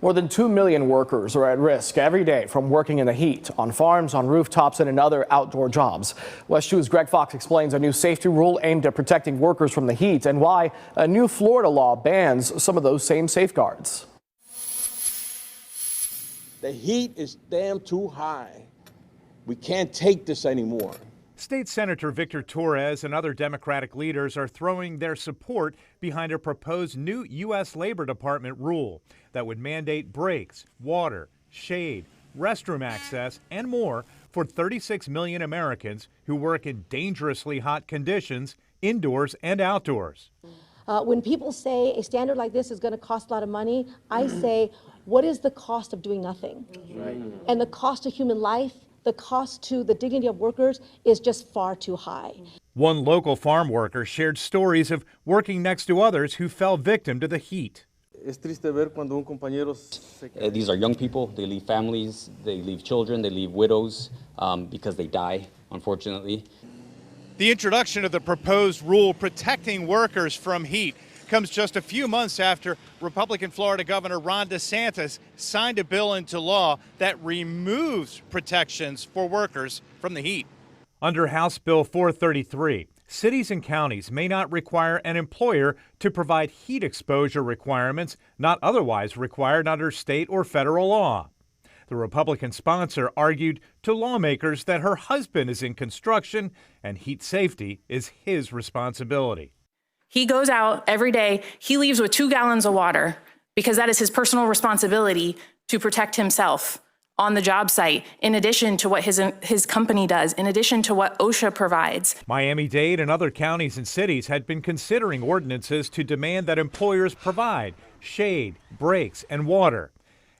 More than 2 million workers are at risk every day from working in the heat on farms, on rooftops, and in other outdoor jobs. West 2's Greg Fox explains a new safety rule aimed at protecting workers from the heat and why a new Florida law bans some of those same safeguards. The heat is damn too high. We can't take this anymore. State Senator Victor Torres and other Democratic leaders are throwing their support behind a proposed new U.S. Labor Department rule that would mandate breaks, water, shade, restroom access, and more for 36 million Americans who work in dangerously hot conditions indoors and outdoors. When people say a standard like this is going to cost a lot of money, I say, what is the cost of doing nothing? Right. And the cost of human life, the cost to the dignity of workers is just far too high. One local farm worker shared stories of working next to others who fell victim to the heat. These are young people. They leave families, they leave children, they leave widows because they die, unfortunately. The introduction of the proposed rule protecting workers from heat comes just a few months after Republican Florida Governor Ron DeSantis signed a bill into law that removes protections for workers from the heat. Under House Bill 433, cities and counties may not require an employer to provide heat exposure requirements not otherwise required under state or federal law. The Republican sponsor argued to lawmakers that her husband is in construction and heat safety is his responsibility. He goes out every day, he leaves with 2 gallons of water because that is his personal responsibility to protect himself on the job site, in addition to what his company does, in addition to what OSHA provides. Miami-Dade and other counties and cities had been considering ordinances to demand that employers provide shade, breaks, and water.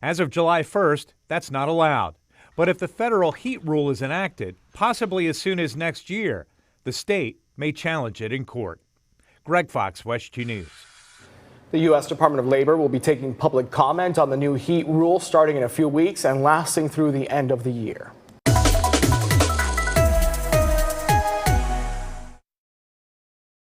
As of July 1st, that's not allowed. But if the federal heat rule is enacted, possibly as soon as next year, the state may challenge it in court. Greg Fox, West 2 News. The U.S. Department of Labor will be taking public comment on the new heat rule starting in a few weeks and lasting through the end of the year.